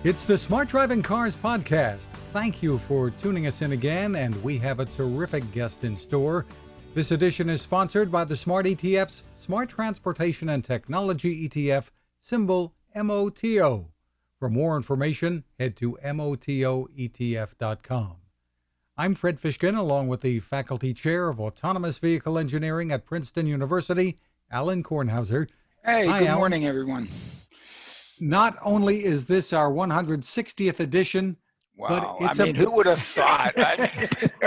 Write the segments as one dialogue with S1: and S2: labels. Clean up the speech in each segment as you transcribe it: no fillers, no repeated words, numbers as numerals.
S1: It's the Smart Driving Cars podcast. Thank you for tuning us in again, and we have a terrific guest in store. This edition is sponsored by the Smart ETF's Smart Transportation and Technology ETF, symbol MOTO. For more information, head to motoetf.com. I'm Fred Fishkin, along with the Faculty Chair of Autonomous Vehicle Engineering at Princeton University, Alain Kornhauser.
S2: Hey,
S1: Hi,
S2: good
S1: Alan.
S2: morning, everyone.
S1: Not only is this our 160th edition,
S2: Wow,
S1: but it's
S2: who would have thought?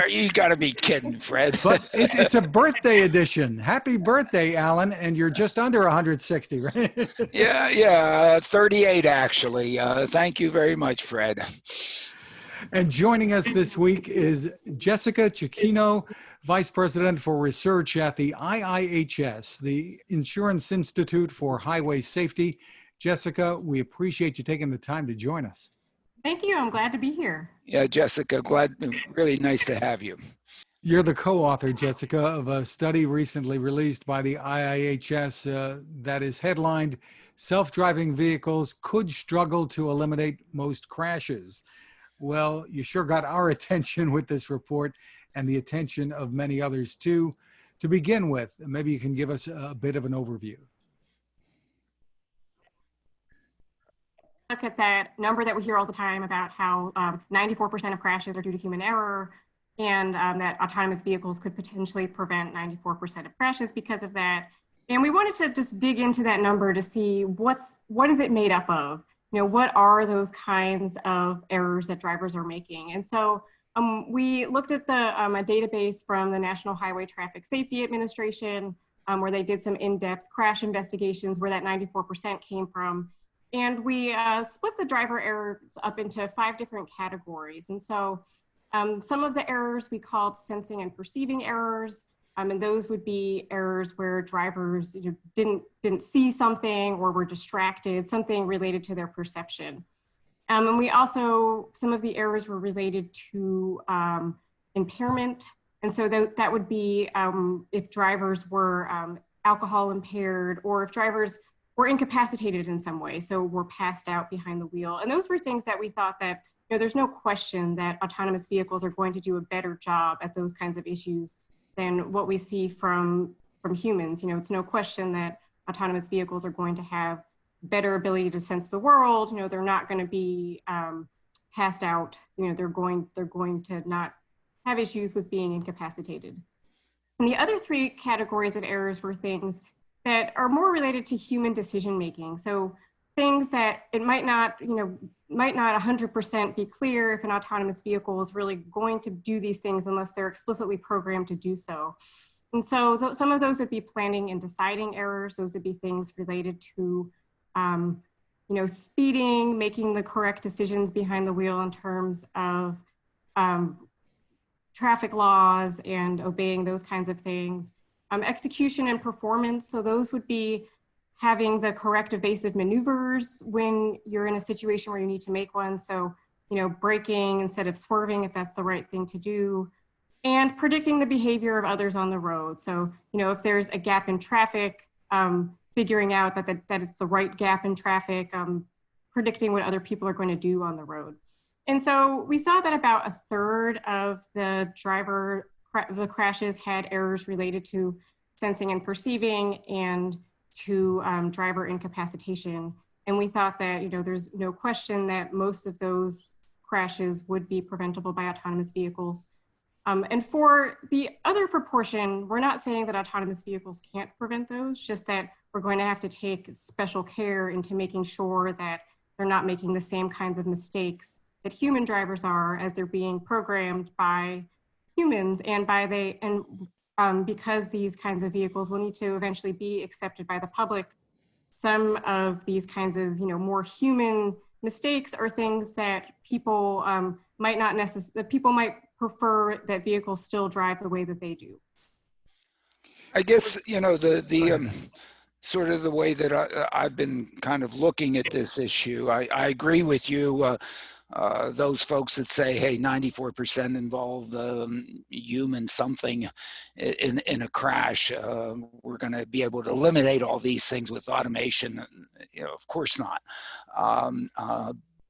S2: You got to be kidding, Fred.
S1: But it's a birthday edition. Happy birthday, Alan, and you're just under 160, right?
S2: Yeah, 38 actually. Thank you very much, Fred.
S1: And joining us this week is Jessica Cicchino, Vice President for Research at the IIHS, the Insurance Institute for Highway Safety. Jessica, we appreciate you taking the time to join us.
S3: Thank you. I'm glad to be here.
S2: Yeah, Jessica, really nice to have you.
S1: You're the co-author, Jessica, of a study recently released by the IIHS that is headlined, "Self-Driving Vehicles Could Struggle to Eliminate Most Crashes." Well, you sure got our attention with this report and the attention of many others too. To begin with, maybe you can give us a bit of an overview.
S3: Look at that number that we hear all the time about how 94% of crashes are due to human error, and that autonomous vehicles could potentially prevent 94% of crashes because of that. And we wanted to just dig into that number to see what is it made up of? You know, what are those kinds of errors that drivers are making? And so we looked at a database from the National Highway Traffic Safety Administration, where they did some in-depth crash investigations where that 94% came from. And we split the driver errors up into 5 different categories. And so some of the errors we called sensing and perceiving errors. And those would be errors where drivers didn't see something or were distracted, something related to their perception. And we also, some of the errors were related to impairment. And so that would be if drivers were alcohol impaired, or if drivers were incapacitated in some way, so were passed out behind the wheel. And those were things that we thought that, there's no question that autonomous vehicles are going to do a better job at those kinds of issues than what we see from humans. It's no question that autonomous vehicles are going to have better ability to sense the world. They're not going to be passed out. They're going to not have issues with being incapacitated. And the other 3 categories of errors were things that are more related to human decision making. So things that it might not 100% be clear if an autonomous vehicle is really going to do these things unless they're explicitly programmed to do so. And so some of those would be planning and deciding errors. Those would be things related to, speeding, making the correct decisions behind the wheel in terms of traffic laws and obeying those kinds of things. Execution and performance, so those would be having the correct evasive maneuvers when you're in a situation where you need to make one. So, braking instead of swerving if that's the right thing to do, and predicting the behavior of others on the road. So, if there's a gap in traffic, figuring out that it's the right gap in traffic, predicting what other people are going to do on the road. And so we saw that about 1/3 of the crashes had errors related to sensing and perceiving and to driver incapacitation. And we thought that, there's no question that most of those crashes would be preventable by autonomous vehicles. And for the other proportion, we're not saying that autonomous vehicles can't prevent those, just that we're going to have to take special care into making sure that they're not making the same kinds of mistakes that human drivers are as they're being programmed by humans, and because these kinds of vehicles will need to eventually be accepted by the public. Some of these kinds of more human mistakes are things that people might prefer that vehicles still drive the way that they do.
S2: I guess the sort of the way that I've been kind of looking at this issue. I agree with you. Those folks that say, hey, 94% involve human something in a crash, we're going to be able to eliminate all these things with automation. Of course not.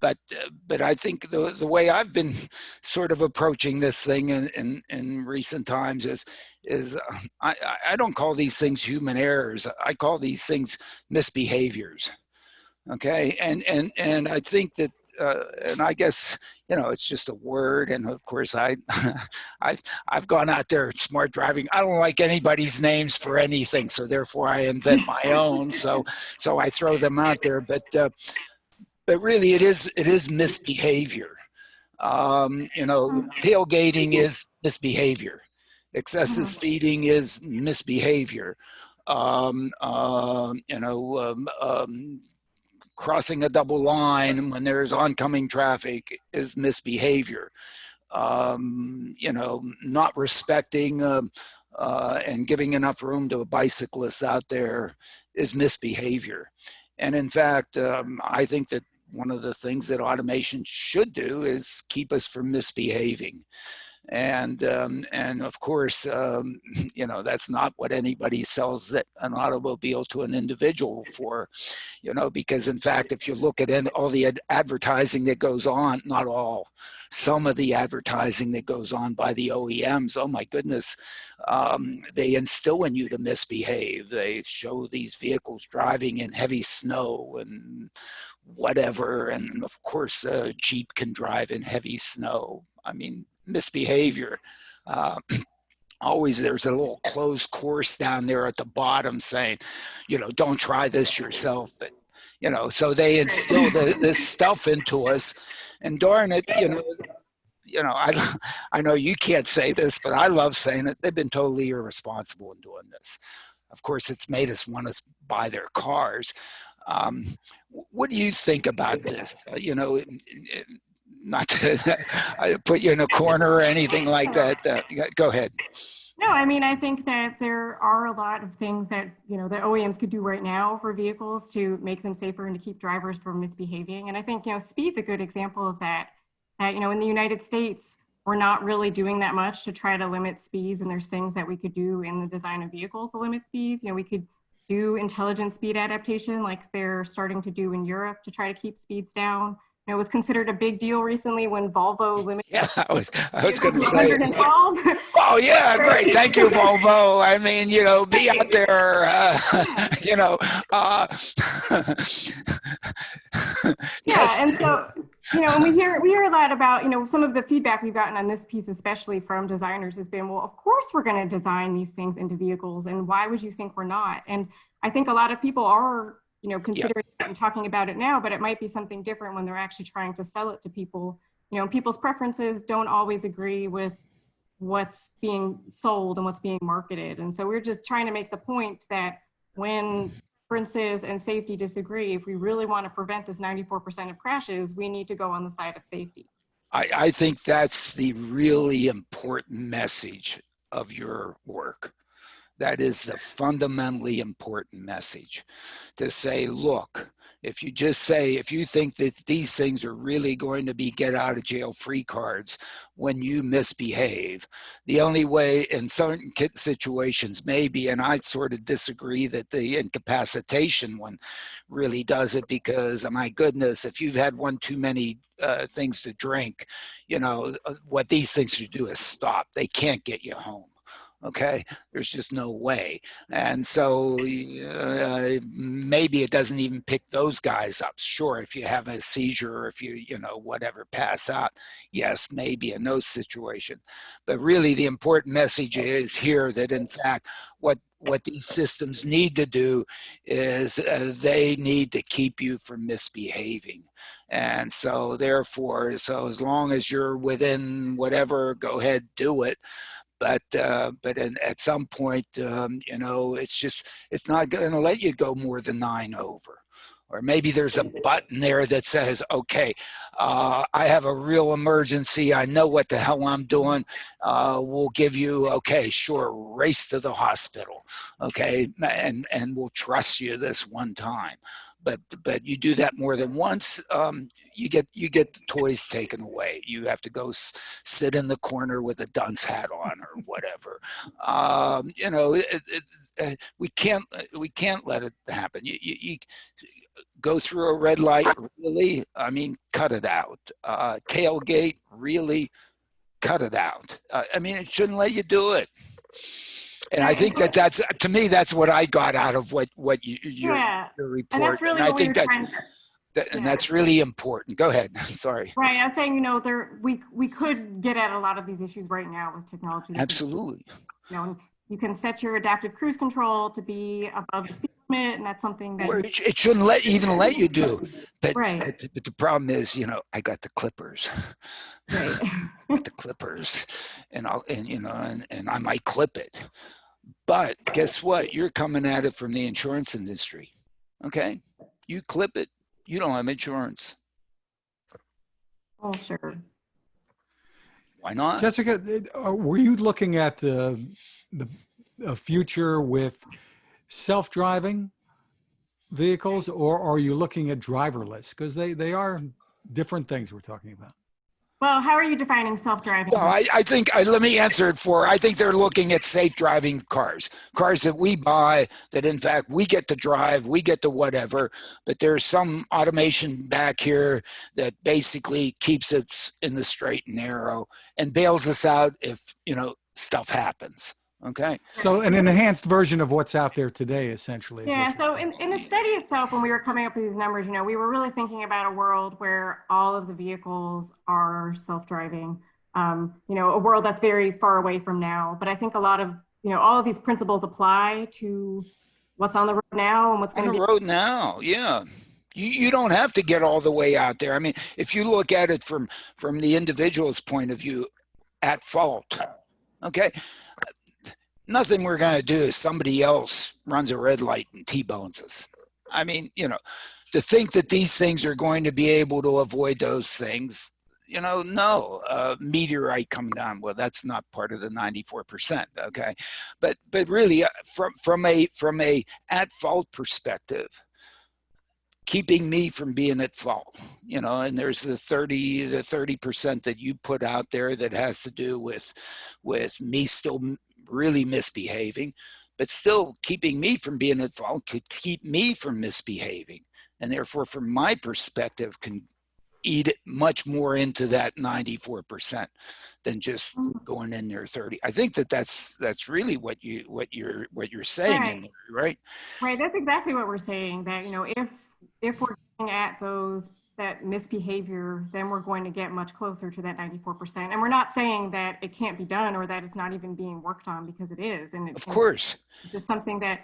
S2: but I think the way I've been sort of approaching this thing in recent times is I don't call these things human errors. I call these things misbehaviors. Okay, and I think that and I guess, you know, it's just a word, and of course I've gone out there smart driving. I don't like anybody's names for anything, so therefore I invent my own. So I throw them out there, but really it is misbehavior. You know, tailgating is misbehavior. Excessive speeding is misbehavior. You know, crossing a double line when there's oncoming traffic is misbehavior. You know, not respecting and giving enough room to a bicyclist out there is misbehavior. And in fact, I think that one of the things that automation should do is keep us from misbehaving. And of course, you know, that's not what anybody sells an automobile to an individual for, you know, because in fact, if you look at all the advertising that goes on, not all, some of the advertising that goes on by the OEMs, oh my goodness, they instill in you to misbehave. They show these vehicles driving in heavy snow and whatever. And of course, a Jeep can drive in heavy snow. I mean, misbehavior. Always there's a little closed course down there at the bottom saying, you know, don't try this yourself. But, you know, so they instill this stuff into us, and darn it, you know, I know you can't say this, but I love saying it. They've been totally irresponsible in doing this. Of course, it's made us want to buy their cars. What do you think about this? You know, not to put you in a corner or anything like that. Go ahead.
S3: No, I mean, I think that there are a lot of things that, you know, the OEMs could do right now for vehicles to make them safer and to keep drivers from misbehaving. And I think, you know, speed's a good example of that. You know, in the United States, we're not really doing that much to try to limit speeds. And there's things that we could do in the design of vehicles to limit speeds. You know, we could do intelligent speed adaptation like they're starting to do in Europe to try to keep speeds down. It was considered a big deal recently when Volvo limited.
S2: Yeah, I was going to say.
S3: 112.
S2: Oh yeah, great. Thank you, Volvo. I mean, you know, be out there. You know.
S3: Yeah, and so, you know, and we hear a lot about, you know, some of the feedback we've gotten on this piece, especially from designers, has been, well, of course we're going to design these things into vehicles, and why would you think we're not? And I think a lot of people are, you know, considering it and talking about it now, but it might be something different when they're actually trying to sell it to people. You know, people's preferences don't always agree with what's being sold and what's being marketed. And so we're just trying to make the point that when preferences and safety disagree, if we really want to prevent this 94% of crashes, we need to go on the side of safety.
S2: I think that's the really important message of your work. That is the fundamentally important message, to say, look, if you think that these things are really going to be get out of jail free cards when you misbehave, the only way in certain situations maybe, and I sort of disagree that the incapacitation one really does it, because my goodness, if you've had one too many things to drink, you know, what these things should do is stop. They can't get you home. Okay, there's just no way. And so maybe it doesn't even pick those guys up. Sure, if you have a seizure or if you know, whatever, pass out, yes, maybe in those situations. But really the important message is here that in fact, what these systems need to do is they need to keep you from misbehaving. And so therefore, so as long as you're within whatever, go ahead, do it. But at some point, you know, it's not going to let you go more than 9 over. Or maybe there's a button there that says, okay, I have a real emergency. I know what the hell I'm doing. We'll give you, okay, sure, race to the hospital. okay, and we'll trust you this one time. But you do that more than once, you get the toys taken away. You have to go sit in the corner with a dunce hat on or whatever. You know, we can't let it happen. You go through a red light, really? I mean, cut it out. Tailgate, really? Cut it out. I mean, it shouldn't let you do it. And I think that's, to me, that's what I got out of what your report.
S3: And that's really
S2: and I
S3: what
S2: think
S3: we were trying to,
S2: and that's really important. Go ahead. Sorry.
S3: Right. I was saying, you know, we could get at a lot of these issues right now with technology.
S2: Absolutely.
S3: You know, you can set your adaptive cruise control to be above the speed limit, and that's something that
S2: it shouldn't even let you do. But,
S3: right.
S2: but the problem is, you know, I got the clippers.
S3: Right.
S2: The clippers, and I might clip it. But guess what? You're coming at it from the insurance industry. Okay? You clip it, you don't have insurance.
S3: Oh, sure.
S2: Why not?
S1: Jessica, were you looking at the future with self-driving vehicles, or are you looking at driverless? Because they are different things we're talking about.
S3: Well, how are you defining self-driving?
S2: Well, I think, let me answer it I think they're looking at safe driving cars that we buy, that in fact we get to drive, we get to whatever, but there's some automation back here that basically keeps it in the straight and narrow and bails us out if, you know, stuff happens. Okay.
S1: So an enhanced version of what's out there today, essentially.
S3: Yeah. So in the study itself, when we were coming up with these numbers, you know, we were really thinking about a world where all of the vehicles are self-driving. You know, a world that's very far away from now. But I think a lot of, you know, all of these principles apply to what's on the road now and what's going to be
S2: on the road now. Yeah. You don't have to get all the way out there. I mean, if you look at it from the individual's point of view, at fault. Okay. Nothing we're going to do is somebody else runs a red light and T-bones us. I mean, you know, to think that these things are going to be able to avoid those things, you know, no. Meteorite coming down, well, that's not part of the 94%. Okay, but really, from a at fault perspective, keeping me from being at fault, you know, and there's the 30% that you put out there that has to do with me still really misbehaving, but still keeping me from being at fault could keep me from misbehaving, and therefore from my perspective can eat much more into that 94% than just going in there 30. I think that's really what you're saying, right?
S3: Right. That's exactly what we're saying, that, you know, if we're looking at that misbehavior, then we're going to get much closer to that 94%. And we're not saying that it can't be done or that it's not even being worked on, because it is. And
S2: of course,
S3: it's something that,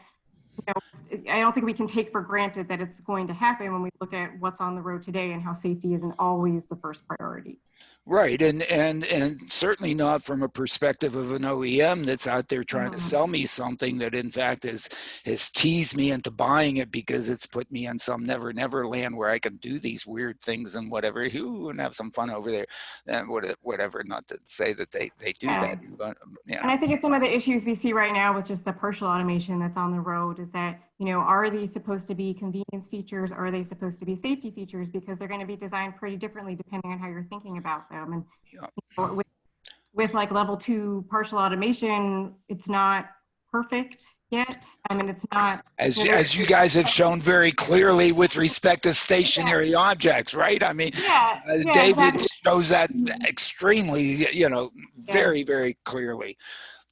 S3: you know, I don't think we can take for granted that it's going to happen when we look at what's on the road today and how safety isn't always the first priority.
S2: Right, and certainly not from a perspective of an OEM that's out there trying to sell me something that in fact has teased me into buying it because it's put me in some never land where I can do these weird things and whatever, and have some fun over there, and whatever. Not to say that they do that, but yeah.
S3: And I think it's some of the issues we see right now with just the partial automation that's on the road is that, you know, are these supposed to be convenience features, or are they supposed to be safety features? Because they're going to be designed pretty differently depending on how you're thinking about them. And you know, with like level 2 partial automation, it's not perfect yet. I mean, it's not
S2: as you guys have shown very clearly with respect to stationary objects, right? I mean, David exactly. shows that extremely, you know, very, very clearly.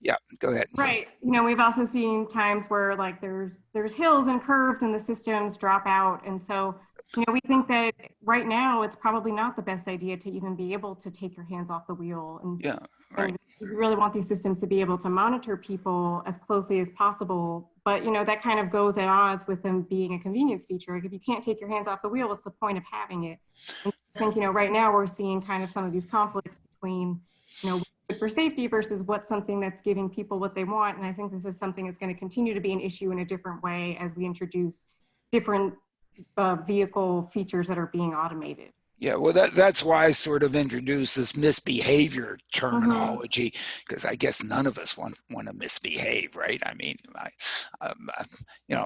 S2: Yeah, go ahead.
S3: Right. You know, we've also seen times where like there's hills and curves and the systems drop out. And so, you know, we think that right now it's probably not the best idea to even be able to take your hands off the wheel. And, and we really want these systems to be able to monitor people as closely as possible. But, you know, that kind of goes at odds with them being a convenience feature. Like if you can't take your hands off the wheel, what's the point of having it? And I think, you know, right now we're seeing kind of some of these conflicts between, you know, for safety versus what's something that's giving people what they want. And I think this is something that's going to continue to be an issue in a different way as we introduce different vehicle features that are being automated.
S2: Yeah, well, that's why I sort of introduced this misbehavior terminology, because I guess none of us want to misbehave, right? I mean,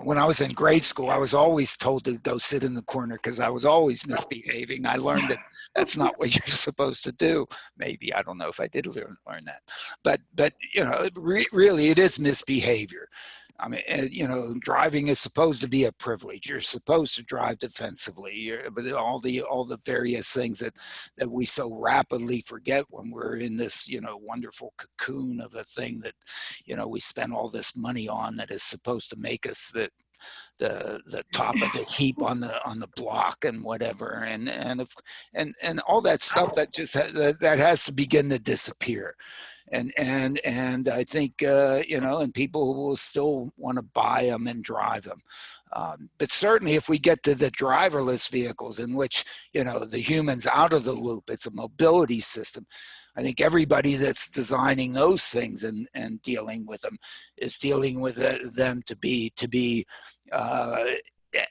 S2: when I was in grade school, I was always told to go sit in the corner because I was always misbehaving. I learned that that's not what you're supposed to do. Maybe, I don't know if I did learn that, but really, it is misbehavior. I mean, driving is supposed to be a privilege. You're supposed to drive defensively. But all the various things that we so rapidly forget when we're in this, wonderful cocoon of a thing that, we spend all this money on, that is supposed to make us the top of the heap on the block and whatever, and all that stuff that just that has to begin to disappear. And I think and people will still want to buy them and drive them, but certainly if we get to the driverless vehicles, in which the human's out of the loop, it's a mobility system. I think everybody that's designing those things and dealing with them is dealing with them to be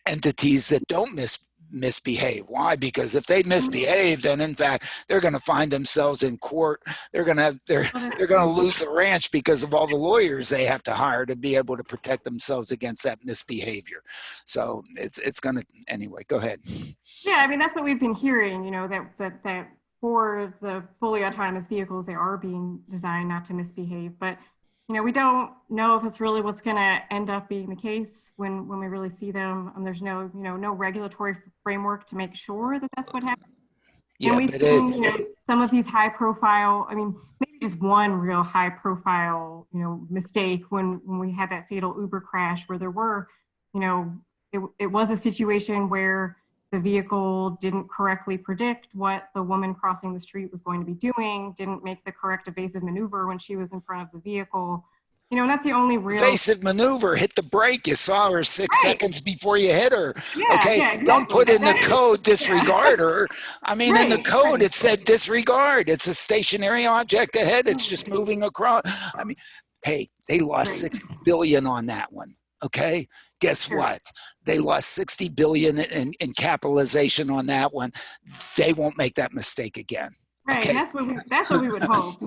S2: entities that don't misbehave. Why? Because if they misbehave, then in fact they're going to find themselves in court. They're going to lose the ranch because of all the lawyers they have to hire to be able to protect themselves against that misbehavior. So it's going to, anyway. Go ahead.
S3: Yeah, I mean, that's what we've been hearing. That for the fully autonomous vehicles, they are being designed not to misbehave, but we don't know if it's really what's going to end up being the case when we really see them. There's no regulatory framework to make sure that that's what happens. Yeah, and we've seen some of these high profile, I mean, maybe just one real high profile mistake when we had that fatal Uber crash, where there were it was a situation where the vehicle didn't correctly predict what the woman crossing the street was going to be doing, didn't make the correct evasive maneuver when she was in front of the vehicle. And that's the only real
S2: evasive maneuver. Hit the brake. You saw her 6 seconds before you hit her.
S3: Yeah,
S2: okay,
S3: yeah, exactly.
S2: Don't put in the code disregard her. I mean, in the code it said disregard. It's a stationary object ahead. It's just moving across. I mean, hey, they lost $6 billion on that one. Okay, guess what? They lost $60 billion in capitalization on that one. They won't make that mistake again.
S3: Right, okay. That's what we would hope.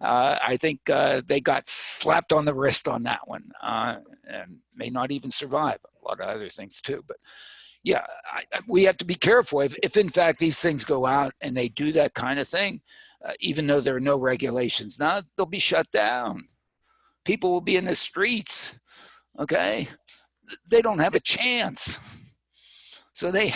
S2: I think they got slapped on the wrist on that one, and may not even survive. A lot of other things too, but yeah, we have to be careful. If in fact these things go out and they do that kind of thing, even though there are no regulations now, they'll be shut down. People will be in the streets. Okay, they don't have a chance. So they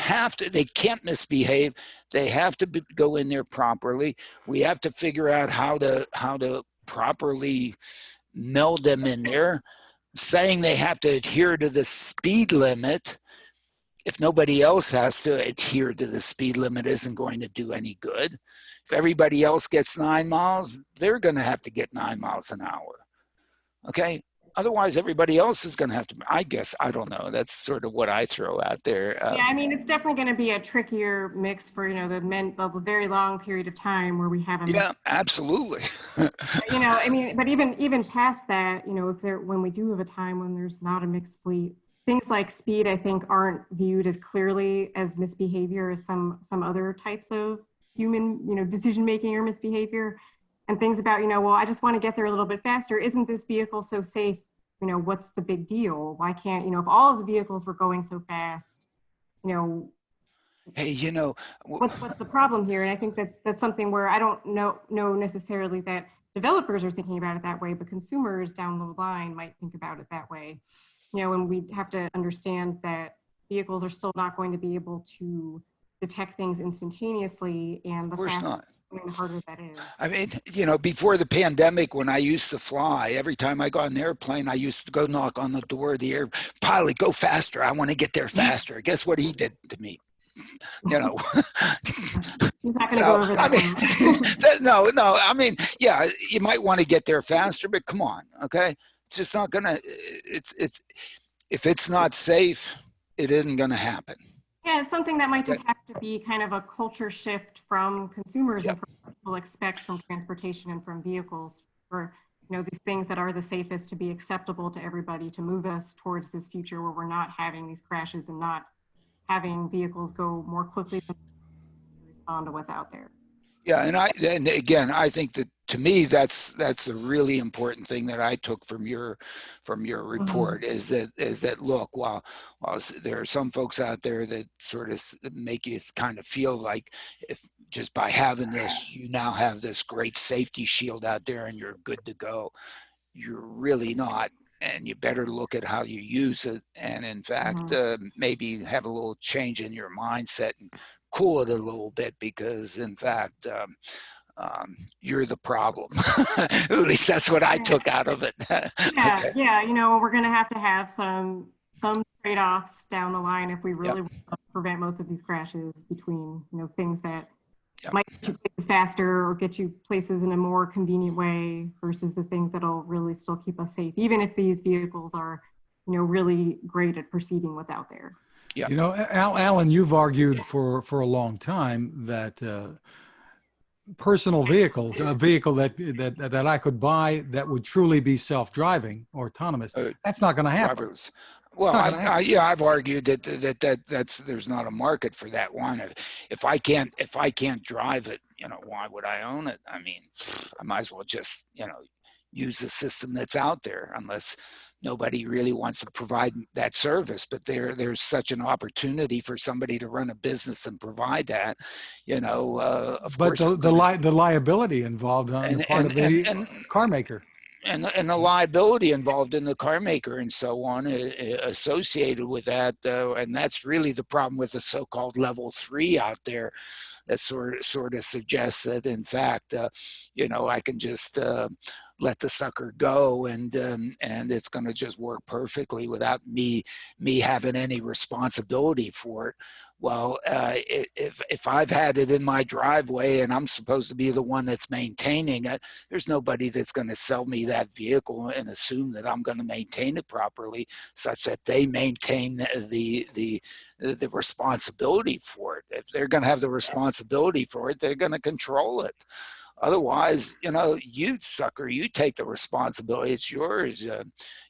S2: can't misbehave. They have to go in there properly. We have to figure out how to properly meld them in there. Saying they have to adhere to the speed limit, if nobody else has to adhere to the speed limit, isn't going to do any good. If everybody else gets 9 miles, they're going to have to get 9 miles an hour. Okay? Otherwise, everybody else is going to have to, I guess, I don't know. That's sort of what I throw out there.
S3: Yeah, I mean, it's definitely going to be a trickier mix for, the very long period of time where we haven't.
S2: Yeah, absolutely.
S3: I mean, but even past that, when we do have a time when there's not a mixed fleet, things like speed, I think, aren't viewed as clearly as misbehavior as some other types of human, decision-making or misbehavior. And things about, well, I just want to get there a little bit faster. Isn't this vehicle so safe? What's the big deal? Why can't, if all of the vehicles were going so fast,
S2: hey,
S3: what's the problem here? And I think that's something where I don't know necessarily that developers are thinking about it that way, but consumers down the line might think about it that way. And we have to understand that vehicles are still not going to be able to detect things instantaneously, and
S2: of course not.
S3: The harder that is.
S2: I mean, before the pandemic, when I used to fly, every time I got an airplane, I used to go knock on the door of the air pilot, go faster. I want to get there faster. Guess what he did to me?
S3: He's not going to go over that.
S2: I mean, yeah, you might want to get there faster, but come on, okay? It's just not going to, if it's not safe, it isn't going to happen.
S3: Yeah, it's something that might just have to be kind of a culture shift from consumers and from what people expect from transportation and from vehicles. For these things that are the safest to be acceptable to everybody, to move us towards this future where we're not having these crashes and not having vehicles go more quickly than respond to what's out there.
S2: Yeah, and again, I think that to me that's the really important thing that I took from your report is that look, while there are some folks out there that sort of make you kind of feel like if just by having this, you now have this great safety shield out there and you're good to go. You're really not. And you better look at how you use it. And in fact, maybe have a little change in your mindset and cool it a little bit, because in fact, you're the problem. At least that's what I took out of it.
S3: Yeah,
S2: Okay.
S3: yeah. We're going to have some trade-offs down the line if we really want to prevent most of these crashes between, things that might get you places faster or get you places in a more convenient way versus the things that'll really still keep us safe, even if these vehicles are, really great at perceiving what's out there.
S2: Yeah.
S1: Alan, you've argued for a long time that personal vehicles, a vehicle that I could buy that would truly be self-driving or autonomous, that's not going to happen.
S2: Well, I've argued that there's not a market for that one. If I can't drive it, why would I own it? I mean, I might as well just, use the system that's out there, unless nobody really wants to provide that service. But there's such an opportunity for somebody to run a business and provide that, of course.
S1: But the liability involved on the part of the car maker.
S2: And the liability involved in the car maker and so on associated with that, and that's really the problem with the so-called level 3 out there. That sort of suggests that in fact, I can just let the sucker go and it's going to just work perfectly without me having any responsibility for it. Well, if I've had it in my driveway and I'm supposed to be the one that's maintaining it, there's nobody that's going to sell me that vehicle and assume that I'm going to maintain it properly, such that they maintain the responsibility for it. If they're going to have the responsibility for it, they're going to control it. Otherwise, you sucker, you take the responsibility. It's yours.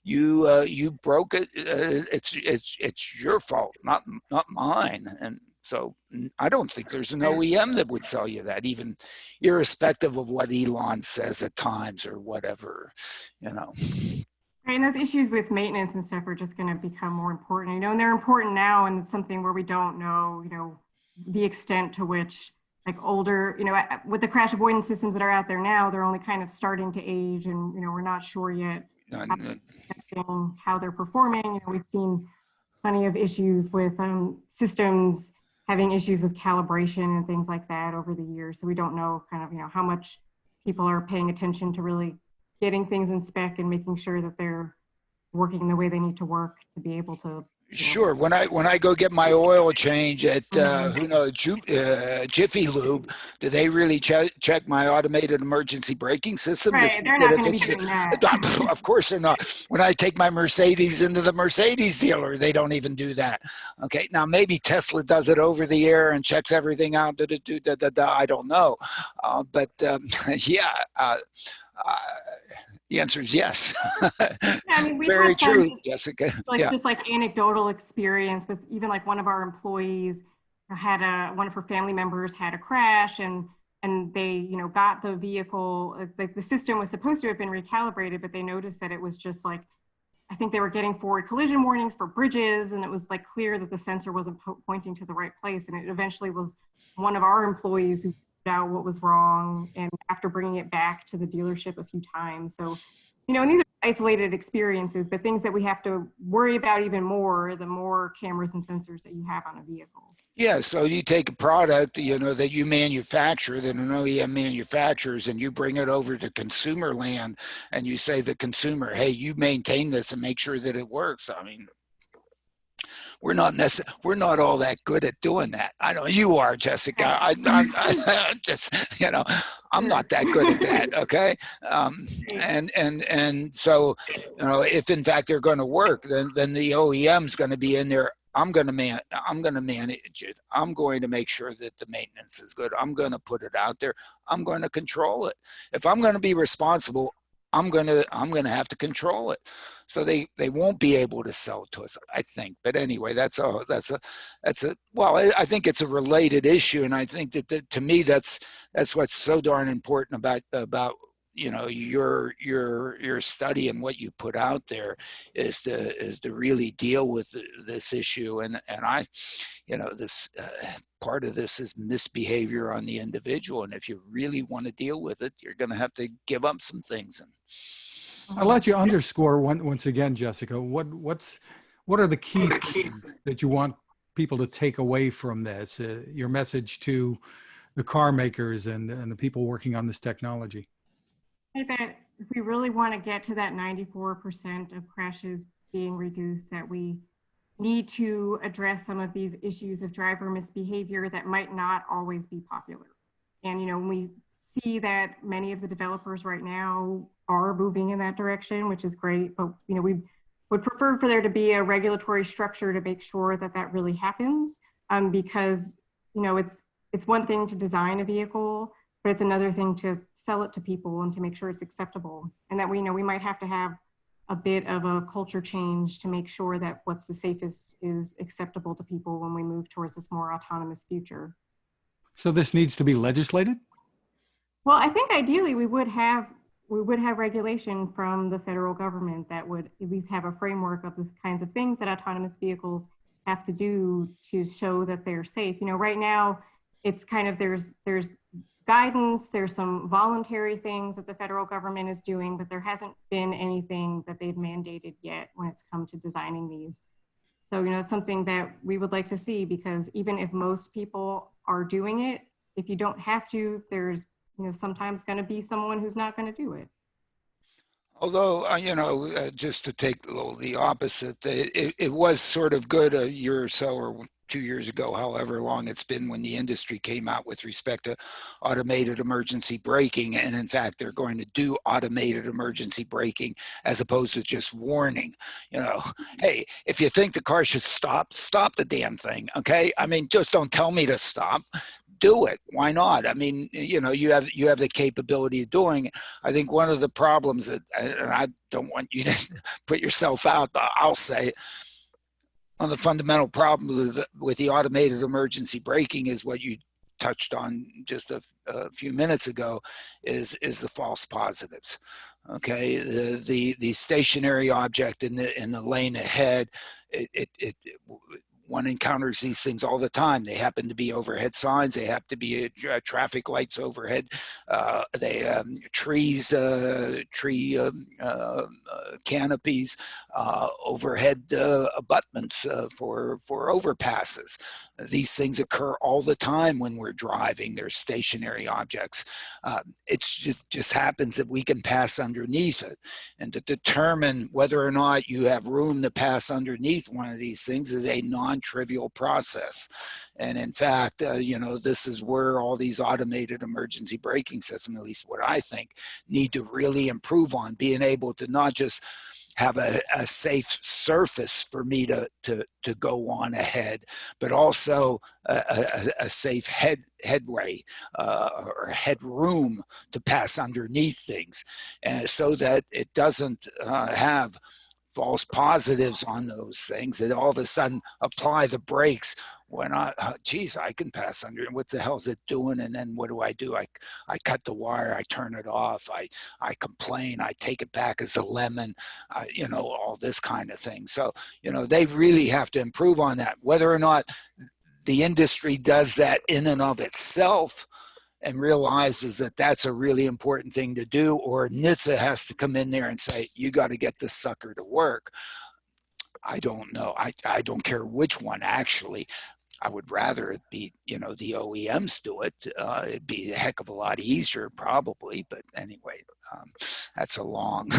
S2: You broke it. It's your fault, not mine. And so I don't think there's an OEM that would sell you that, even irrespective of what Elon says at times or whatever,
S3: Right, and those issues with maintenance and stuff are just going to become more important, and they're important now, and it's something where we don't know, the extent to which, like older, with the crash avoidance systems that are out there now, they're only kind of starting to age, and we're not sure yet how they're performing. We've seen plenty of issues with systems having issues with calibration and things like that over the years. So we don't know kind of how much people are paying attention to really getting things in spec and making sure that they're working the way they need to work to be able to.
S2: Sure. When I go get my oil change at Jiffy Lube, do they really check my automated emergency braking system?
S3: Right, they're not going to be doing that.
S2: Of course they're not. When I take my Mercedes into the Mercedes dealer, they don't even do that. Okay, now maybe Tesla does it over the air and checks everything out. I don't know, but the answer is yes. Very true, Jessica.
S3: Just like anecdotal experience with even like one of our employees had one of her family members had a crash, and they got the vehicle, like the system was supposed to have been recalibrated, but they noticed that it was just like, I think they were getting forward collision warnings for bridges, and it was like clear that the sensor wasn't pointing to the right place, and it eventually was one of our employees who out what was wrong, and after bringing it back to the dealership a few times. So, and these are isolated experiences, but things that we have to worry about even more, the more cameras and sensors that you have on a vehicle.
S2: Yeah, so you take a product, that you manufacture, that an OEM manufactures, and you bring it over to consumer land, and you say to the consumer, hey, you maintain this and make sure that it works. I mean, we're not all that good at doing that. I know you are, Jessica. I just, I'm not that good at that. Okay. And so, if in fact they're going to work, then the OEM's going to be in there. I'm going to manage it. I'm going to make sure that the maintenance is good. I'm going to put it out there. I'm going to control it. If I'm going to be responsible, I'm gonna have to control it. So they won't be able to sell it to us, I think. But anyway, that's a well, I think it's a related issue, and I think that to me that's what's so darn important about you know your study and what you put out there is to really deal with this issue. And I, you know, this part of this is misbehavior on the individual, and if you really want to deal with it, you're going to have to give up some things. And
S1: I'll let you underscore once again, Jessica. What are the key things that you want people to take away from this? Your message to the car makers and the people working on this technology.
S3: I think that if we really want to get to that 94% of crashes being reduced, that we need to address some of these issues of driver misbehavior that might not always be popular. And, you know, when we see that many of the developers right now are moving in that direction, which is great, but, you know, we would prefer for there to be a regulatory structure to make sure that that really happens, because, you know, it's one thing to design a vehicle, but it's another thing to sell it to people and to make sure it's acceptable. And that we know we might have to have a bit of a culture change to make sure that what's the safest is acceptable to people when we move towards this more autonomous future.
S1: So this needs to be legislated?
S3: Well, I think ideally we would have regulation from the federal government that would at least have a framework of the kinds of things that autonomous vehicles have to do to show that they're safe. You know, right now it's kind of there's guidance, there's some voluntary things that the federal government is doing, but there hasn't been anything that they've mandated yet when it's come to designing these. So, you know, it's something that we would like to see, because even if most people are doing it, if you don't have to, there's, you know, sometimes going to be someone who's not going to do it.
S2: Although, you know, just to take a little the opposite, it was sort of good a year or so, or 2 years ago, however long it's been, when the industry came out with respect to automated emergency braking. And in fact, they're going to do automated emergency braking as opposed to just warning. You know, hey, if you think the car should stop, stop the damn thing, okay? I mean, just don't tell me to stop. Do it. Why not? I mean, you know, you have the capability of doing it. I think one of the problems that, and I don't want you to put yourself out, but I'll say it, one of the fundamental problems with the automated emergency braking is what you touched on just a few minutes ago, is the false positives. Okay, the stationary object in the lane ahead, one encounters these things all the time. They happen to be overhead signs. They have to be traffic lights overhead. Trees, tree canopies, overhead abutments for overpasses. These things occur all the time when we're driving. They're stationary objects. It just happens that we can pass underneath it. And to determine whether or not you have room to pass underneath one of these things is a non-trivial process. And in fact, you know, this is where all these automated emergency braking systems, at least what I think, need to really improve on, being able to not just have a safe surface for me to go on ahead, but also a safe headway or headroom to pass underneath things, and so that it doesn't have false positives on those things that all of a sudden apply the brakes when geez, I can pass under. What the hell is it doing? And then what do? I cut the wire, I turn it off, I complain, I take it back as a lemon, you know, all this kind of thing. So, you know, they really have to improve on that. Whether or not the industry does that in and of itself and realizes that that's a really important thing to do, or NHTSA has to come in there and say, you got to get this sucker to work. I don't know. I don't care which one, actually. I would rather it be, you know, the OEMs do it. It'd be a heck of a lot easier, probably. But anyway, that's a long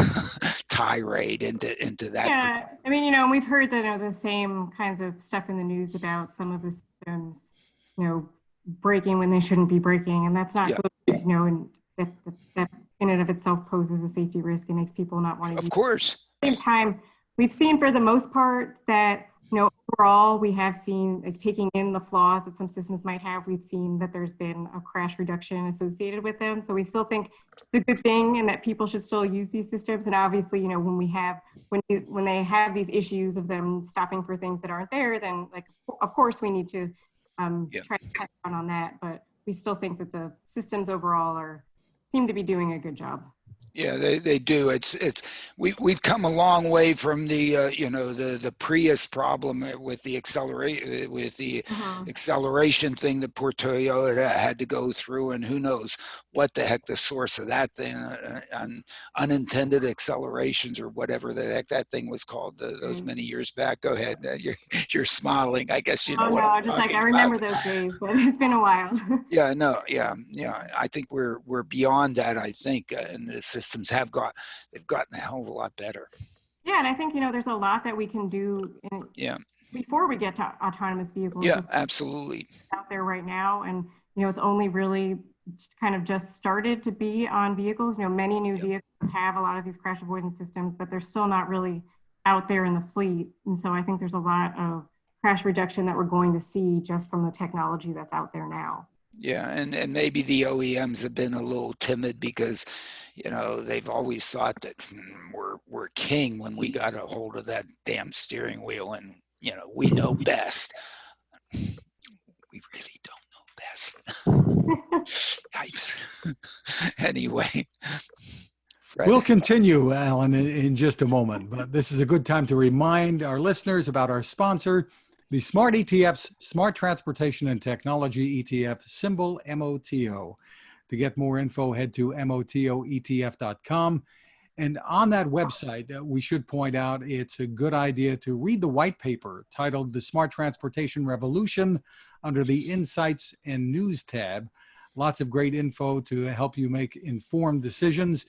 S2: tirade into that.
S3: Yeah, I mean, you know, we've heard that, you know, the same kinds of stuff in the news about some of the systems, you know, braking when they shouldn't be braking, and that's not good, you know, and that in and of itself poses a safety risk and makes people not want to use it.
S2: Of course.
S3: At the same time, we've seen for the most part that Overall, we have seen, like, taking in the flaws that some systems might have, we've seen that there's been a crash reduction associated with them. So we still think it's a good thing and that people should still use these systems. And obviously, when they have these issues of them stopping for things that aren't there, then, like, of course we need to try to cut down on that. But we still think that the systems overall seem to be doing a good job.
S2: Yeah, they do. We've come a long way from the the Prius problem with the acceleration thing that poor Toyota had to go through, and who knows what the heck the source of that thing, unintended accelerations or whatever the heck that thing was called those many years back. Go ahead, you're smiling. I guess you know.
S3: Oh no, I remember those days, but it's been a while.
S2: Yeah, no, yeah. I think we're beyond that. I think, and the systems they've gotten a hell of a lot better.
S3: Yeah, and I think there's a lot that we can do. Before we get to autonomous vehicles.
S2: Yeah, absolutely.
S3: Out there right now, and it's only really kind of just started to be on vehicles. Many new vehicles have a lot of these crash avoidance systems, but they're still not really out there in the fleet. And so I think there's a lot of crash reduction that we're going to see just from the technology that's out there now.
S2: Yeah, and maybe the OEMs have been a little timid because, they've always thought that we're king when we got a hold of that damn steering wheel, and we know best. We really don't know best. Types. Anyway. Fred.
S1: We'll continue, Alan, in just a moment, but this is a good time to remind our listeners about our sponsor, the Smart ETF's Smart Transportation and Technology ETF, symbol MOTO. To get more info, head to motoetf.com. And on that website, we should point out it's a good idea to read the white paper titled The Smart Transportation Revolution under the Insights and News tab. Lots of great info to help you make informed decisions.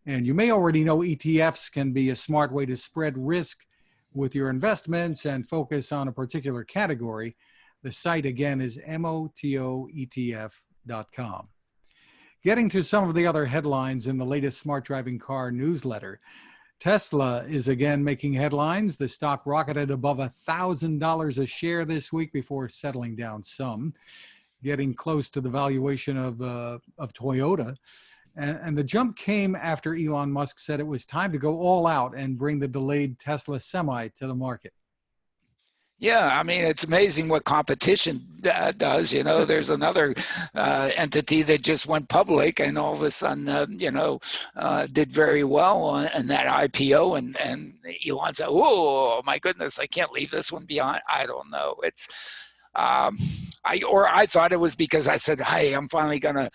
S1: And you may already know ETFs can be a smart way to spread risk with your investments and focus on a particular category. The site again is motoetf.com. Getting to some of the other headlines in the latest Smart Driving Car newsletter. Tesla is again making headlines. The stock rocketed above $1,000 a share this week before settling down some, getting close to the valuation of Toyota. And the jump came after Elon Musk said it was time to go all out and bring the delayed Tesla Semi to the market.
S2: Yeah, I mean, it's amazing what competition does. There's another entity that just went public and all of a sudden, did very well in that IPO. And Elon said, "Oh my goodness, I can't leave this one behind." I don't know. It's I thought it was because I said, "Hey, I'm finally going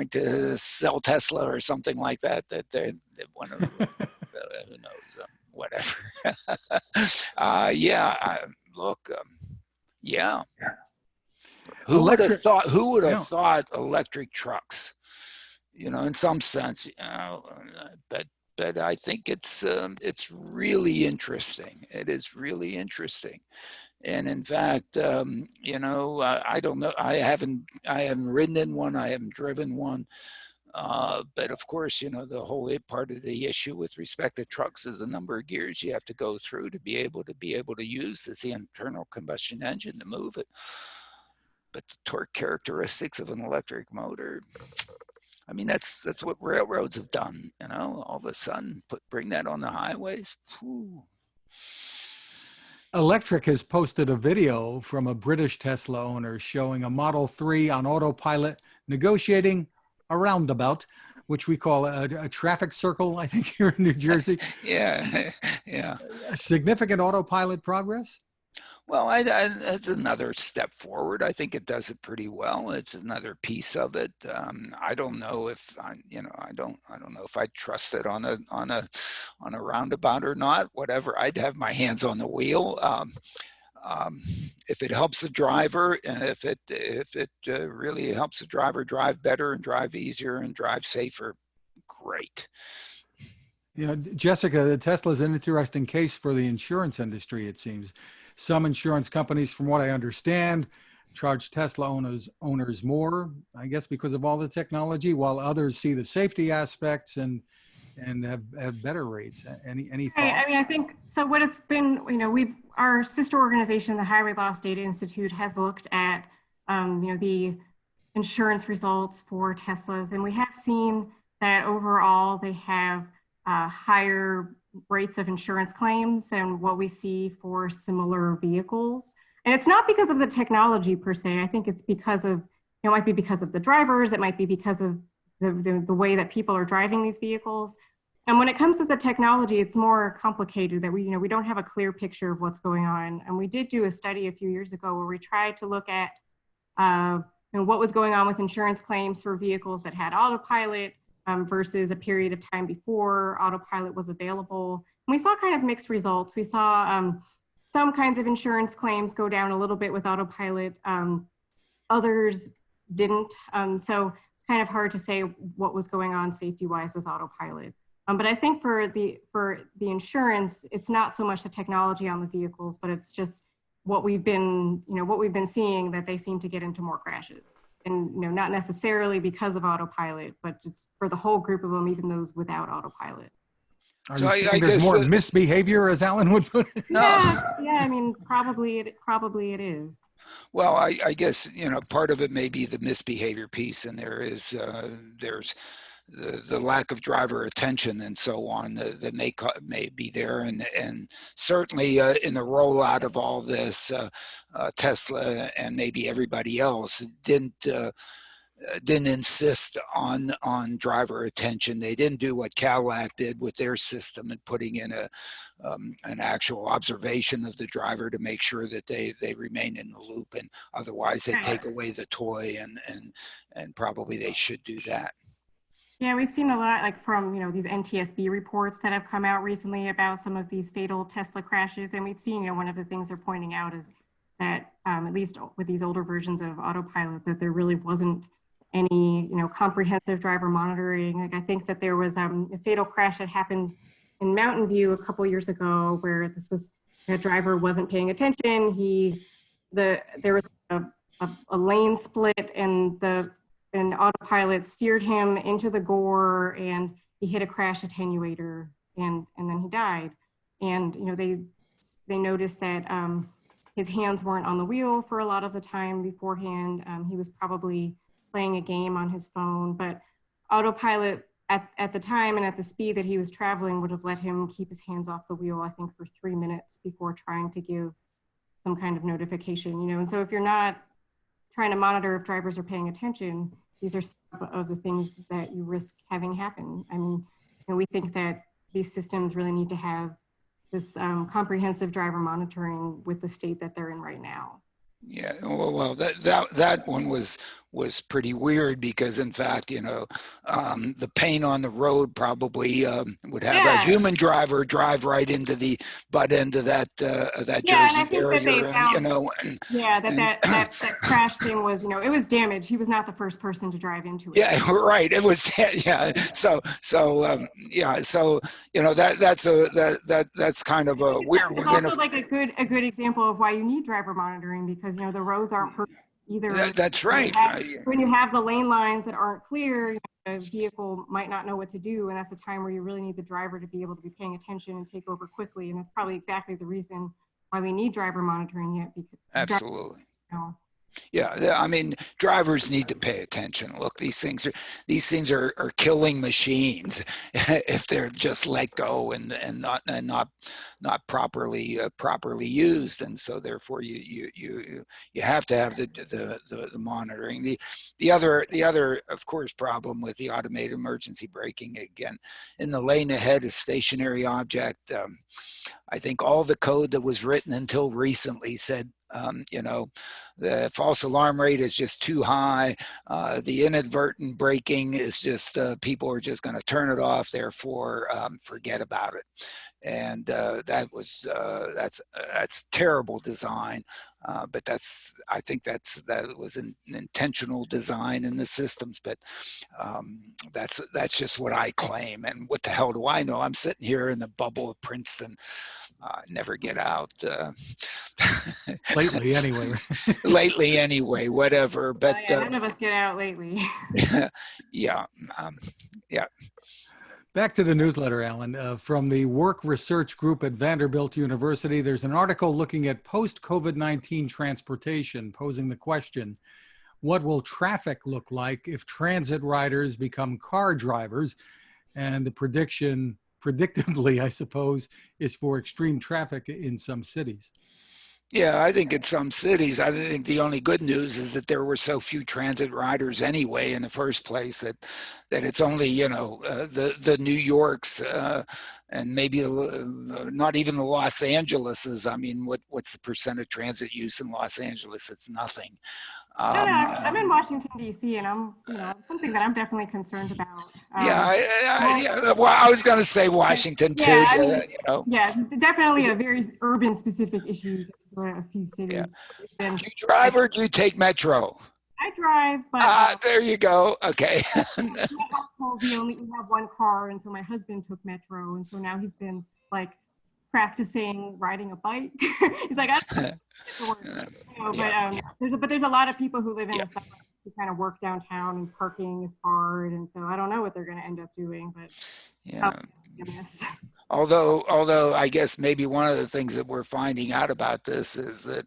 S2: to sell Tesla or something like that." That they want to, who knows, whatever. Who would have thought? Who would have thought electric trucks? In some sense, but I think it's really interesting. It is really interesting. And in fact, I don't know. I haven't ridden in one. I haven't driven one. But of course, the whole part of the issue with respect to trucks is the number of gears you have to go through to be able to use the internal combustion engine to move it. But the torque characteristics of an electric motor, I mean, that's what railroads have done. All of a sudden, bring that on the highways. Whew.
S1: Electric has posted a video from a British Tesla owner showing a Model 3 on autopilot negotiating a roundabout, which we call a traffic circle, I think, here in New Jersey.
S2: Yeah.
S1: Significant autopilot progress?
S2: Well, that's another step forward. I think it does it pretty well. It's another piece of it. I don't know if I don't know if I trust it on a roundabout or not. Whatever, I'd have my hands on the wheel. If it helps the driver, and if it really helps the driver drive better and drive easier and drive safer, great.
S1: Jessica, Tesla is an interesting case for the insurance industry, it seems. Some insurance companies, from what I understand, charge Tesla owners more, I guess, because of all the technology, while others see the safety aspects and and have better rates. Any thought?
S3: Right. I mean, I think so. What it's been, our sister organization, the Highway Loss Data Institute, has looked at, the insurance results for Teslas, and we have seen that overall they have higher rates of insurance claims than what we see for similar vehicles. And it's not because of the technology per se. I think it's because of, it might be because of the drivers. It might be because of the way that people are driving these vehicles. And when it comes to the technology, it's more complicated that we don't have a clear picture of what's going on. And we did do a study a few years ago where we tried to look at what was going on with insurance claims for vehicles that had autopilot versus a period of time before autopilot was available. And we saw kind of mixed results. We saw some kinds of insurance claims go down a little bit with autopilot. Others didn't. So it's kind of hard to say what was going on safety-wise with autopilot. But I think for the insurance, it's not so much the technology on the vehicles, but it's just what we've been seeing, that they seem to get into more crashes. And not necessarily because of autopilot, but just for the whole group of them, even those without autopilot.
S1: Are you saying there's more misbehavior, as Alan would put it?
S2: No.
S3: Yeah. I mean, probably it is.
S2: Well, I guess, part of it may be the misbehavior piece, and there's the lack of driver attention and so on that may be there, and certainly in the rollout of all this, Tesla and maybe everybody else didn't insist on driver attention. They didn't do what Cadillac did with their system and putting in an actual observation of the driver to make sure that they remain in the loop, and otherwise they take away the toy, and probably they should do that.
S3: Yeah, we've seen a lot, like from these NTSB reports that have come out recently about some of these fatal Tesla crashes, and we've seen one of the things they're pointing out is that at least with these older versions of autopilot, that there really wasn't any comprehensive driver monitoring. Like, I think that there was a fatal crash that happened in Mountain View a couple years ago where a driver wasn't paying attention. There was a lane split, and autopilot steered him into the gore, and he hit a crash attenuator, and then he died. And they noticed that his hands weren't on the wheel for a lot of the time beforehand. He was probably playing a game on his phone, but autopilot at the time and at the speed that he was traveling would have let him keep his hands off the wheel, I think, for 3 minutes before trying to give some kind of notification. And so if you're not trying to monitor if drivers are paying attention, these are some of the things that you risk having happen. I mean, we think that these systems really need to have this comprehensive driver monitoring with the state that they're in right now.
S2: Yeah, well, that one was pretty weird because, in fact, the pain on the road probably would have a human driver drive right into the butt end of that Jersey barrier,
S3: that crash thing was, it was damage. He was not the first person to drive into it.
S2: Yeah, right. It was, yeah. So that's kind of a weird one.
S3: It's also like a good example of why you need driver monitoring, because the roads aren't perfect either.
S2: That's right.
S3: When you have the lane lines that aren't clear, a vehicle might not know what to do, and that's a time where you really need the driver to be able to be paying attention and take over quickly. And that's probably exactly the reason why we need driver monitoring yet. Because
S2: absolutely. Yeah, I mean, drivers need to pay attention. Look, these things are killing machines if they're just let go and not properly used. And so therefore you have to have the monitoring. The other of course problem with the automated emergency braking, again, in the lane ahead is stationary object. I think all the code that was written until recently said the false alarm rate is just too high. The inadvertent braking is just, people are just going to turn it off, therefore forget about it. And that's terrible design. But I think that was an intentional design in the systems, but that's just what I claim. And what the hell do I know? I'm sitting here in the bubble of Princeton. Never get out.
S1: Lately, anyway.
S2: Lately, anyway, whatever. But
S3: none of us get out lately.
S2: Yeah.
S1: Back to the newsletter, Alan. From the Work Research Group at Vanderbilt University, there's an article looking at post-COVID-19 transportation, posing the question, what will traffic look like if transit riders become car drivers? And the prediction, predictably, I suppose, is for extreme traffic in some cities.
S2: Yeah, I think in some cities, I think the only good news is that there were so few transit riders anyway in the first place that it's only, you know, the New Yorks and maybe not even the Los Angeleses. I mean, what's the percent of transit use in Los Angeles? It's nothing.
S3: I'm in Washington, D.C., and something that I'm definitely concerned about.
S2: Well, I was going to say Washington too.
S3: Yeah, I mean,
S2: you know.
S3: Yeah, it's definitely a very urban specific issue for a few cities.
S2: Yeah. Do you drive or do you take metro?
S3: I drive, but
S2: there you go. Okay.
S3: in my household, we have one car, and so my husband took metro, and so now he's been like practicing riding a bike. He's like, I don't know, but there's a lot of people who live in the suburbs who kind of work downtown, and parking is hard, and so I don't know what they're going to end up doing, but
S2: although I guess maybe one of the things that we're finding out about this is that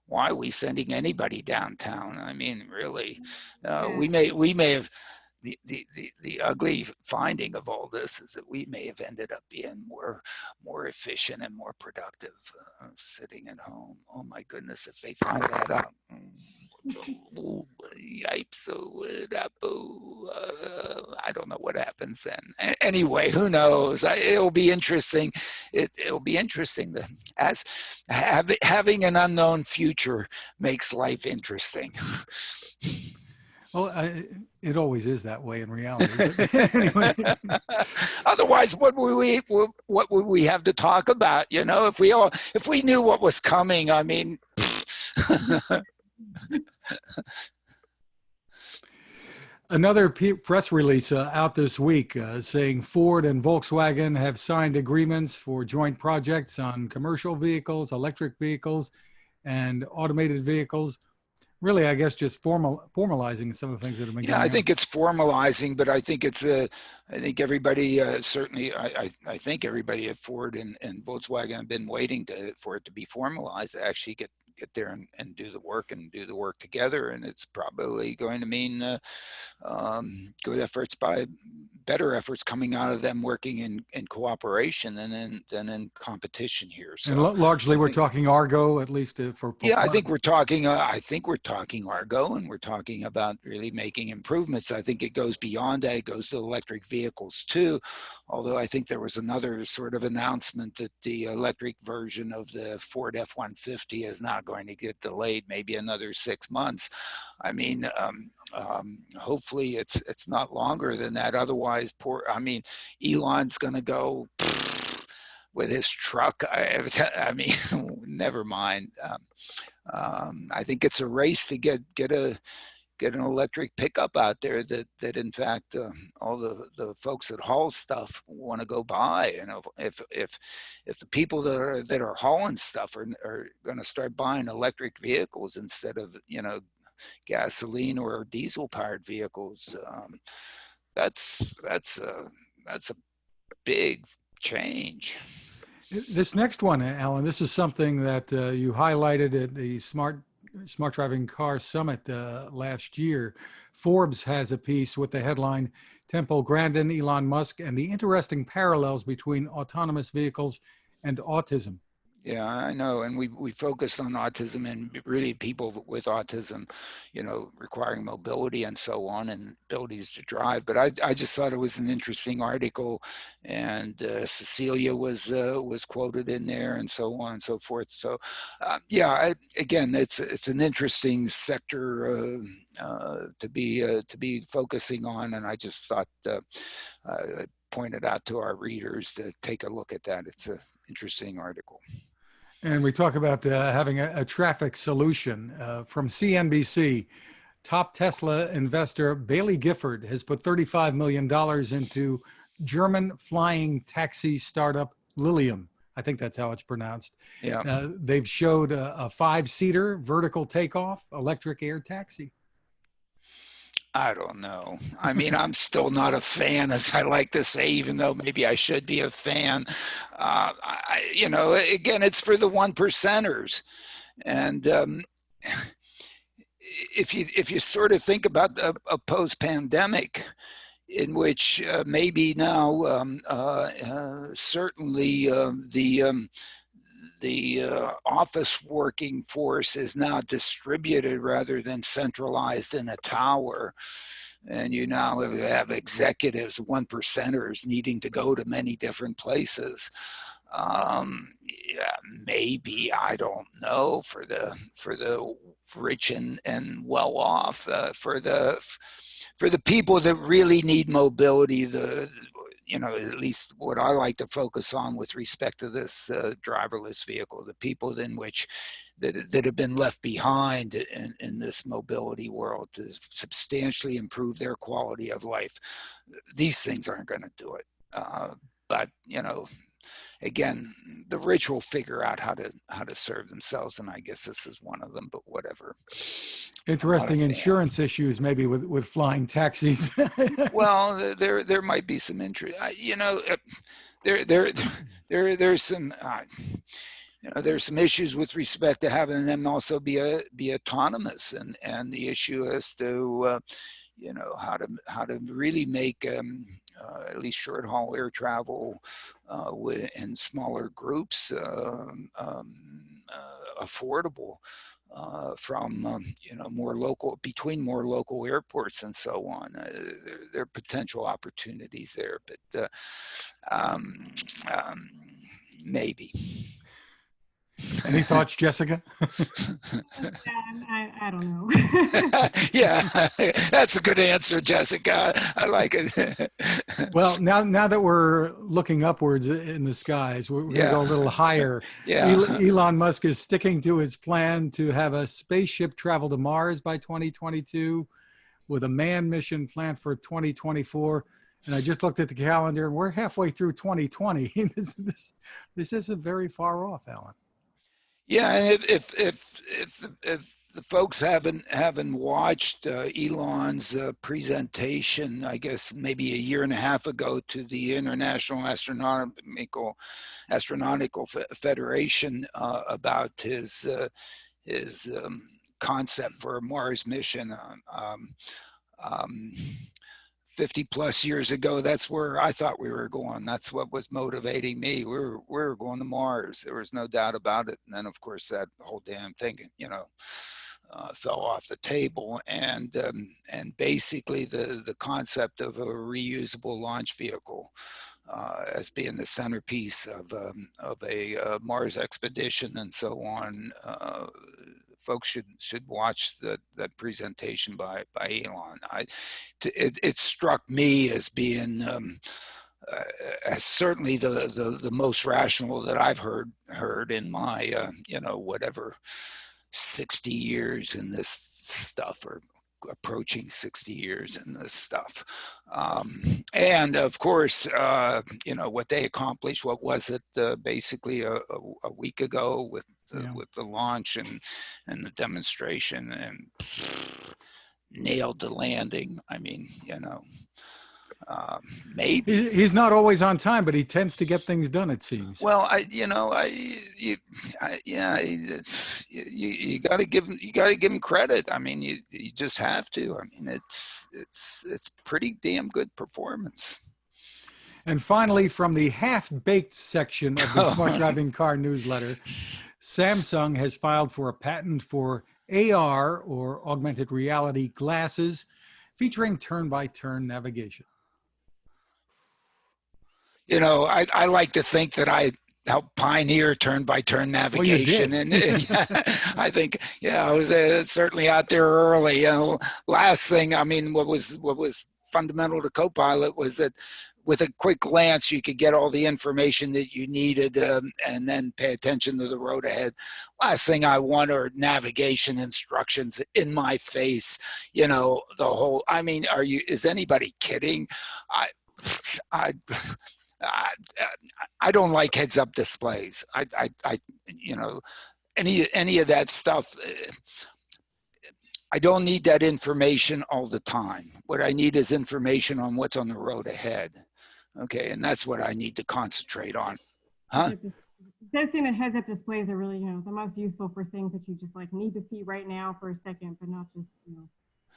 S2: why are we sending anybody downtown? I mean, really, we may have the ugly finding of all this is that we may have ended up being more efficient and more productive sitting at home. Oh my goodness, if they find that out. Yipes, I don't know what happens then. Anyway, who knows? It'll be interesting. It'll be interesting that as having an unknown future makes life interesting.
S1: Well, it always is that way in reality. But anyway.
S2: Otherwise, what would we have to talk about? You know, if we knew what was coming, I mean.
S1: Another press release out this week saying Ford and Volkswagen have signed agreements for joint projects on commercial vehicles, electric vehicles, and automated vehicles. Really, I guess just formalizing some of the things that have been going on.
S2: I think it's formalizing, but I think it's I think everybody certainly. I think everybody at Ford and Volkswagen have been waiting for it to be formalized to actually get there and do the work and do the work together, and it's probably going to mean good efforts better efforts coming out of them working in cooperation than in competition here. So
S1: and largely we're talking Argo, at least for
S2: I think we're talking Argo, and we're talking about really making improvements. I think it goes beyond that. It goes to electric vehicles too, although I think there was another sort of announcement that the electric version of the Ford F-150 is not going to get delayed maybe another 6 months. I mean, hopefully it's not longer than that. Otherwise, Elon's going to go with his truck. I mean, never mind. I think it's a race to get an electric pickup out there that in fact all the folks that haul stuff want to go buy. And if the people that are hauling stuff are going to start buying electric vehicles instead of gasoline or diesel powered vehicles, that's a big change.
S1: This next one, Alan, this is something that you highlighted at the Smart Driving Car Summit last year. Forbes has a piece with the headline, Temple Grandin, Elon Musk, and the interesting parallels between autonomous vehicles and autism.
S2: Yeah, I know. And we focused on autism and really people with autism, requiring mobility and so on and abilities to drive. But I just thought it was an interesting article, and Cecilia was quoted in there and so on and so forth. So, again, it's an interesting sector to be focusing on. And I just thought I pointed out to our readers to take a look at that. It's an interesting article.
S1: And we talk about having a traffic solution from CNBC. Top Tesla investor Bailey Gifford has put $35 million into German flying taxi startup Lilium. I think that's how it's pronounced.
S2: Yeah.
S1: They've showed a 5-seater vertical takeoff electric air taxi.
S2: I don't know. I mean, I'm still not a fan, as I like to say, even though maybe I should be a fan. Again, it's for the one percenters. And if you sort of think about a post-pandemic, in which maybe now certainly the office working force is now distributed rather than centralized in a tower. And you now have executives, one percenters, needing to go to many different places. Yeah, maybe, I don't know, for the rich and well off, for the people that really need mobility, at least what I like to focus on with respect to this driverless vehicle, the people that have been left behind in this mobility world to substantially improve their quality of life. These things aren't going to do it. But, again, the rich will figure out how to serve themselves, and I guess this is one of them, but whatever.
S1: Interesting insurance issues, maybe with flying taxis.
S2: Well, there might be some interest. There's some there's some issues with respect to having them also be autonomous, and the issue as to how to really make at least short haul air travel in smaller groups affordable. From between more local airports and so on. There are potential opportunities there, but maybe.
S1: Any thoughts, Jessica?
S3: I don't know.
S2: Yeah, that's a good answer, Jessica. I like it.
S1: Well, now that we're looking upwards in the skies, we're going to go a little higher.
S2: Yeah.
S1: Elon Musk is sticking to his plan to have a spaceship travel to Mars by 2022 with a manned mission planned for 2024. And I just looked at the calendar and we're halfway through 2020. This isn't very far off, Alan.
S2: Yeah, and if the folks haven't watched Elon's presentation, I guess maybe a year and a half ago, to the International Astronautical Federation about his concept for a Mars mission. 50 plus years ago, that's where I thought we were going. That's what was motivating me. We were going to Mars. There was no doubt about it. And then, of course, that whole damn thing, fell off the table. And basically, the concept of a reusable launch vehicle as being the centerpiece of a Mars expedition and so on. Folks should watch that presentation by Elon. It struck me as being as certainly the most rational that I've heard in my whatever 60 years in this stuff, or approaching 60 years in this stuff. And of course, what they accomplished, what was it, basically a week ago with the launch and the demonstration, and nailed the landing. I mean, maybe
S1: he's not always on time, but he tends to get things done, it seems.
S2: Well, you got to give him credit. I mean, you just have to. I mean, it's pretty damn good performance.
S1: And finally, from the half-baked section of the Smart Driving Car newsletter, Samsung has filed for a patent for AR, or augmented reality glasses, featuring turn-by-turn navigation.
S2: I like to think that I helped pioneer turn-by-turn navigation.
S1: Well,
S2: and I think, I was certainly out there early. Last thing, I mean, what was fundamental to Copilot was that with a quick glance, you could get all the information that you needed and then pay attention to the road ahead. Last thing I want are navigation instructions in my face, the whole, I mean, is anybody kidding? I don't like heads-up displays. Any of that stuff. I don't need that information all the time. What I need is information on what's on the road ahead. Okay, and that's what I need to concentrate on. Huh?
S3: It does seem that heads-up displays are really, the most useful for things that you just like need to see right now for a second, but not just,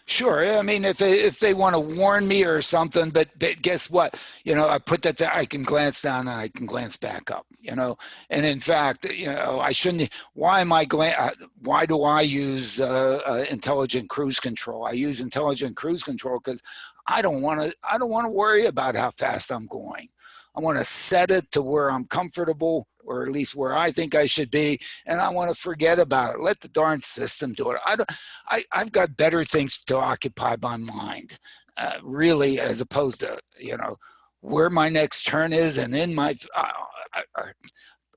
S2: Sure. I mean, if they want to warn me or something, but guess what? I put that there, I can glance down and I can glance back up, and in fact, I shouldn't, why do I use intelligent cruise control? I use intelligent cruise control because I don't want to worry about how fast I'm going. I want to set it to where I'm comfortable, or at least where I think I should be, and I want to forget about it. Let the darn system do it. I've got better things to occupy my mind, really, as opposed to where my next turn is, and in my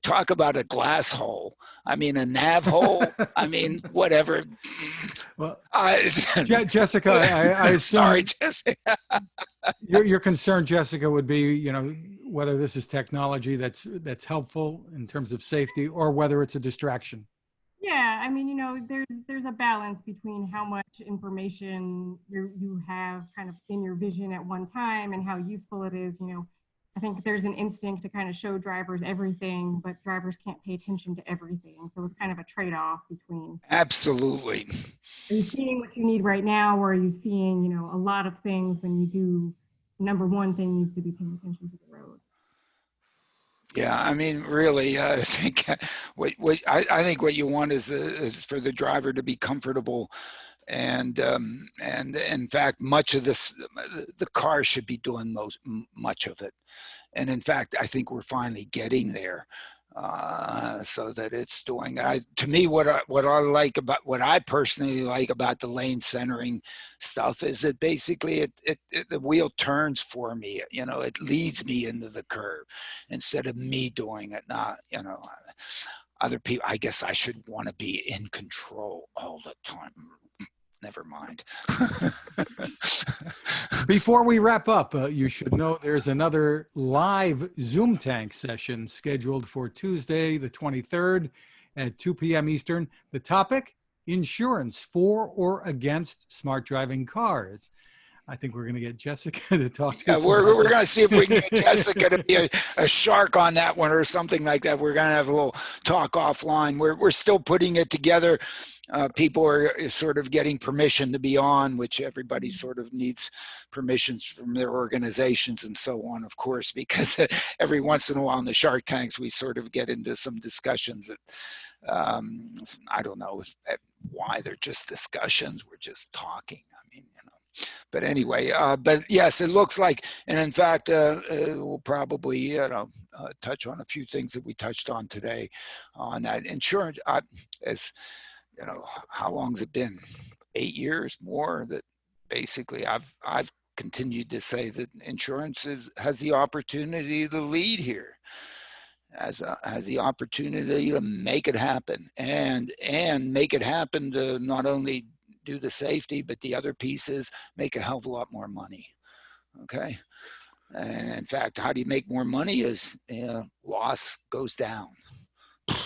S2: talk about a glass hole. I mean, a nav hole. I mean, whatever.
S1: Well, Jessica, I assume.
S2: Sorry, Jessica.
S1: Your concern, Jessica, would be, whether this is technology that's helpful in terms of safety, or whether it's a distraction.
S3: Yeah, I mean, there's a balance between how much information you have kind of in your vision at one time and how useful it is. I think there's an instinct to kind of show drivers everything, but drivers can't pay attention to everything. So it's kind of a trade-off between.
S2: Absolutely.
S3: Are you seeing what you need right now, or are you seeing, a lot of things when you do? Number one thing needs to be paying attention to the road.
S2: Yeah, I mean, really, I think what you want is for the driver to be comfortable, and in fact, much of this, the car should be doing much of it, and in fact, I think we're finally getting there, so that it's doing. To me, what I personally like about the lane centering stuff is that basically the wheel turns for me. It leads me into the curve instead of me doing it. Not other people. I guess I should want to be in control all the time. Never mind.
S1: Before we wrap up, you should know there's another live Zoom Tank session scheduled for Tuesday, the 23rd at 2 p.m. Eastern. The topic, insurance for or against smart driving cars. I think we're going to get Jessica to talk to us.
S2: Yeah, we're going to see if we can get Jessica to be a shark on that one or something like that. We're going to have a little talk offline. We're still putting it together. People are sort of getting permission to be on, which everybody sort of needs permissions from their organizations and so on, of course, because every once in a while in the Shark Tanks, we sort of get into some discussions that I don't know why they're just discussions. We're just talking. I mean, but anyway, but yes, it looks like, and in fact, we'll probably, touch on a few things that we touched on today on that insurance. How long's it been? 8 years more that basically I've continued to say that insurance has the opportunity to lead here, has the opportunity to make it happen and make it happen to not only do the safety, but the other piece is make a hell of a lot more money. Okay. And in fact, how do you make more money is loss goes down. I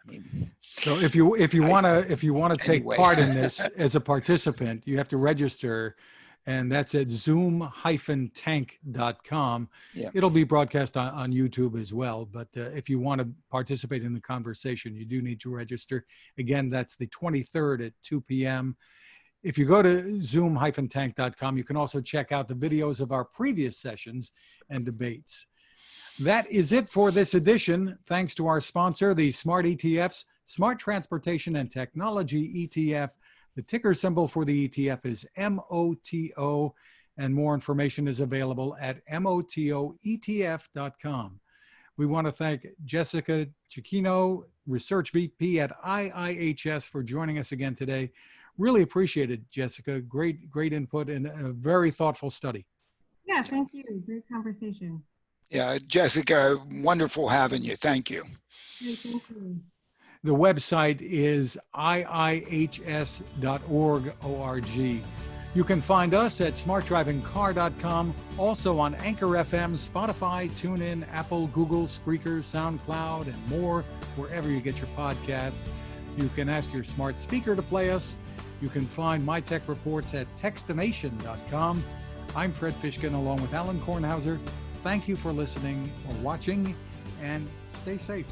S2: mean,
S1: so if you want to take part in this as a participant, you have to register, and that's at zoom-tank.com.
S2: Yeah.
S1: It'll be broadcast on YouTube as well. But if you want to participate in the conversation, you do need to register. Again, that's the 23rd at 2 p.m. If you go to zoom-tank.com, you can also check out the videos of our previous sessions and debates. That is it for this edition. Thanks to our sponsor, the Smart ETFs, Smart Transportation and Technology ETF. The ticker symbol for the ETF is MOTO, and more information is available at motoetf.com. We want to thank Jessica Cicchino, Research VP at IIHS, for joining us again today. Really appreciate it, Jessica. Great input and a very thoughtful study.
S3: Yeah, thank you. Great conversation.
S2: Yeah, Jessica, wonderful having you. Thank you.
S3: Thank you.
S1: The website is iihs.org. You can find us at smartdrivingcar.com, also on Anchor FM, Spotify, TuneIn, Apple, Google, Spreaker, SoundCloud, and more, wherever you get your podcasts. You can ask your smart speaker to play us, You can find my tech reports at techstination.com. I'm Fred Fishkin along with Alain Kornhauser. Thank you for listening or watching, and stay safe.